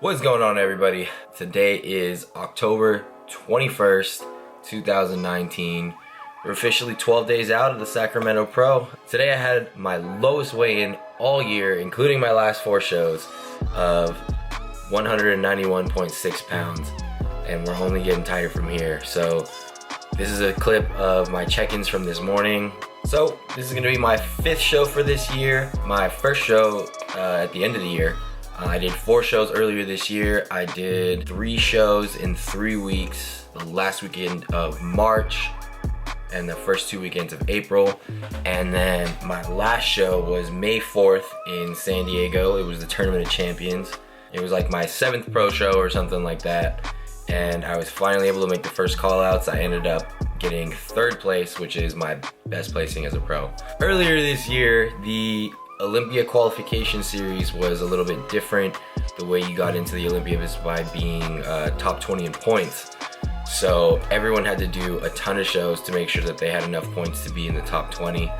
What's going on, everybody? Today is October 21st, 2019. We're officially 12 days out of the Sacramento Pro. Today I had my lowest weigh-in all year, including my last 4 shows, of 191.6 pounds. And we're only getting tighter from here. So this is a clip of my check-ins from this morning. So this is gonna be my 5th show for this year. My first show at the end of the year. I did 4 shows earlier this year. I did 3 shows in 3 weeks, the last weekend of March and the first 2 weekends of April. And then my last show was May 4th in San Diego. It was the Tournament of Champions. It was like my 7th pro show or something like that. And I was finally able to make the first call outs. I ended up getting 3rd place, which is my best placing as a pro. Earlier this year, the Olympia qualification series was a little bit different. The way you got into the Olympia is by being top 20 in points. So everyone had to do a ton of shows to make sure that they had enough points to be in the top 20.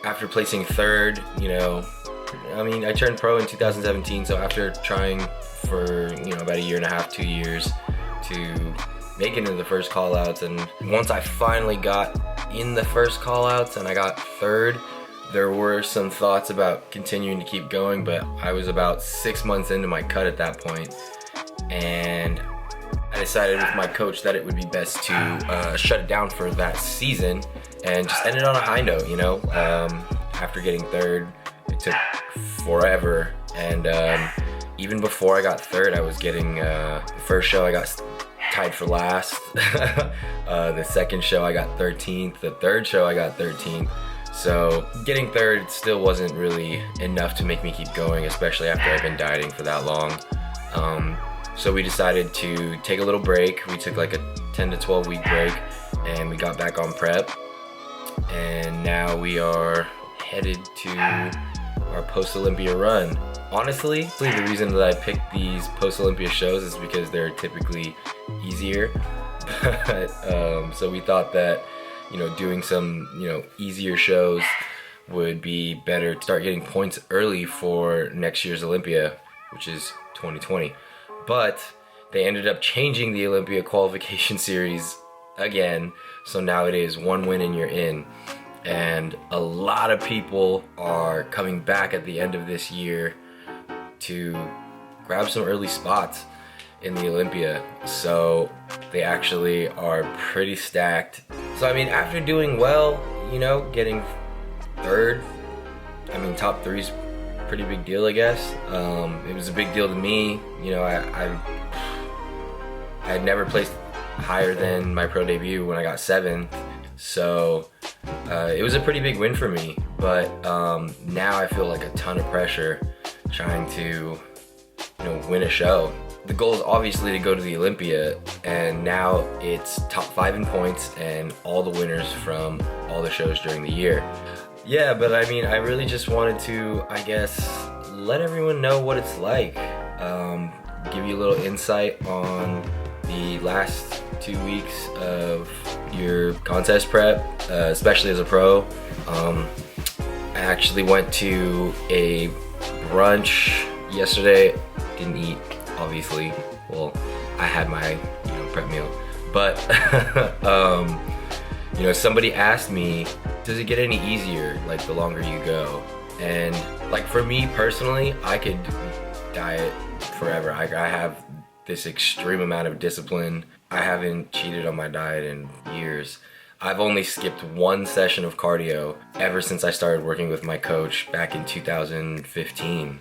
After placing 3rd, I turned pro in 2017, so after trying for about a year and a half, 2 years to make it into the first call outs, and once I finally got in the first call outs and I got 3rd, there were some thoughts about continuing to keep going, but I was about 6 months into my cut at that point, and I decided with my coach that it would be best to shut it down for that season and just end it on a high note, After getting 3rd, it took forever, and even before I got 3rd, I was getting, the first show I got tied for last, the second show I got 13th, the 3rd show I got 13th. So getting 3rd still wasn't really enough to make me keep going, especially after I've been dieting for that long. So we decided to take a little break. We took like a 10 to 12 week break, and we got back on prep. And now we are headed to our post-Olympia run. Honestly, the reason that I picked these post-Olympia shows is because they're typically easier. But, so we thought that doing some, easier shows would be better to start getting points early for next year's Olympia, which is 2020. But they ended up changing the Olympia qualification series again. So now it is 1 win and you're in. And a lot of people are coming back at the end of this year to grab some early spots in the Olympia, so they actually are pretty stacked. So after doing well, getting 3rd, top 3's pretty big deal, I guess. It was a big deal to me. I had never placed higher than my pro debut when I got 7th, so it was a pretty big win for me. But now I feel like a ton of pressure trying to win a show. The goal is obviously to go to the Olympia, and now it's top 5 in points and all the winners from all the shows during the year. Yeah, but I really just wanted to, let everyone know what it's like. Give you a little insight on the last 2 weeks of your contest prep, especially as a pro. I actually went to a brunch yesterday. Didn't eat, obviously. Well, I had my prep meal, but somebody asked me, does it get any easier like the longer you go? And like for me personally, I could diet forever. I have this extreme amount of discipline. I haven't cheated on my diet in years. I've only skipped 1 session of cardio ever since I started working with my coach back in 2015.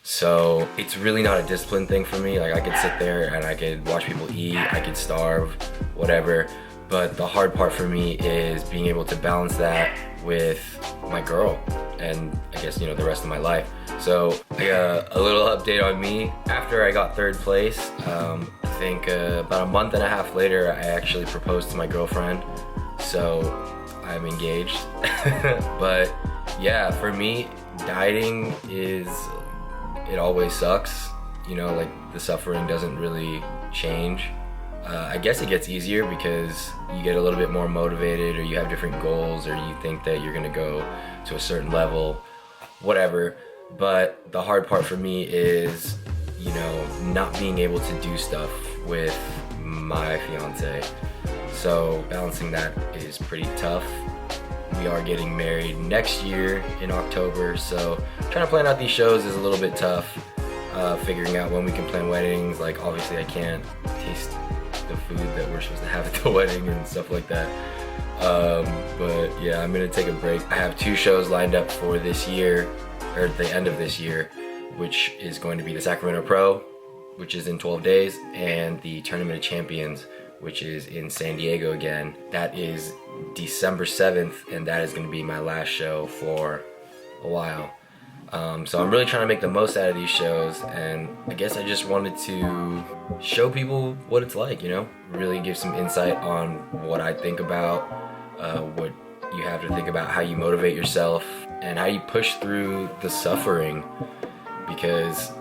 So it's really not a discipline thing for me. Like I could sit there and I could watch people eat, I could starve, whatever. But the hard part for me is being able to balance that with my girl and I guess the rest of my life. So a little update on me. After I got 3rd place, I think about a month and a half later, I actually proposed to my girlfriend. So I'm engaged. But yeah, for me, dieting it always sucks, like the suffering doesn't really change. I guess it gets easier because you get a little bit more motivated, or you have different goals, or you think that you're gonna go to a certain level, whatever. But the hard part for me is, you know, not being able to do stuff with my fiance. So balancing that is pretty tough. We are getting married next year in October, so trying to plan out these shows is a little bit tough. Figuring out when we can plan weddings, like obviously I can't taste the food that we're supposed to have at the wedding and stuff like that. But yeah, I'm gonna take a break. I have 2 shows lined up for this year, or the end of this year, which is going to be the Sacramento Pro, which is in 12 days, and the Tournament of Champions, which is in San Diego again. That is December 7th, and that is gonna be my last show for a while. So I'm really trying to make the most out of these shows, and I guess I just wanted to show people what it's like, you know? Really give some insight on what I think about, what you have to think about, how you motivate yourself, and how you push through the suffering. Because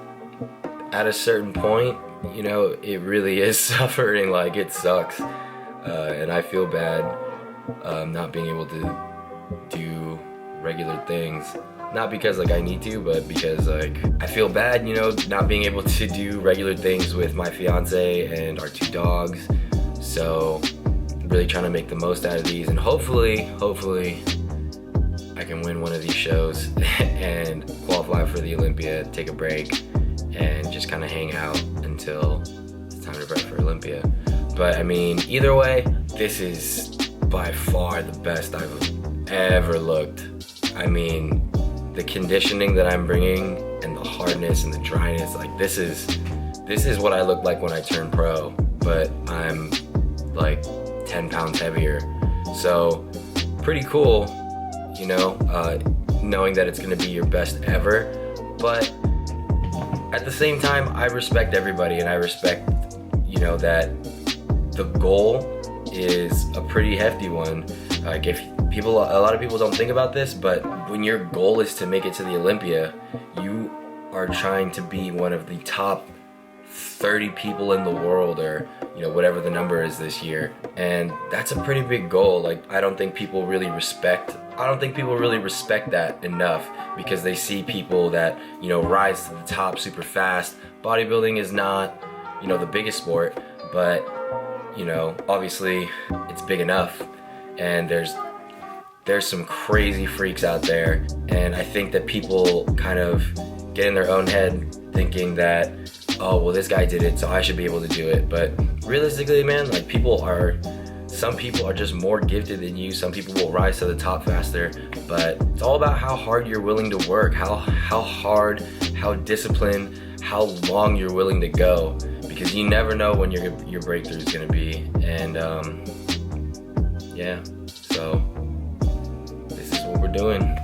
at a certain point, you know, it really is suffering, like it sucks. And I feel bad not being able to do regular things. Not because like I need to, but because like I feel bad, you know, not being able to do regular things with my fiance and our 2 dogs. So really trying to make the most out of these, and hopefully I can win one of these shows and qualify for the Olympia, take a break, and just kind of hang out until it's time to prep for Olympia. But I mean, either way, this is by far the best I've ever looked. I mean, the conditioning that I'm bringing and the hardness and the dryness, like this is what I look like when I turn pro, but I'm like 10 pounds heavier. So pretty cool, you know, knowing that it's gonna be your best ever. But at the same time, I respect everybody, and I respect, you know, that the goal is a pretty hefty one. Like if a lot of people don't think about this, but when your goal is to make it to the Olympia, you are trying to be one of the top 30 people in the world, or you know, whatever the number is this year. And that's a pretty big goal. Like I don't think people really respect that enough, because they see people that, you know, rise to the top super fast. Bodybuilding is not, you know, the biggest sport, but you know, obviously it's big enough, and there's some crazy freaks out there. And I think that people kind of get in their own head thinking that, oh, well, this guy did it, so I should be able to do it. But realistically, man, like some people are just more gifted than you. Some people will rise to the top faster, but it's all about how hard you're willing to work, how hard, how disciplined, how long you're willing to go, because you never know when your breakthrough is gonna be. And yeah, so this is what we're doing.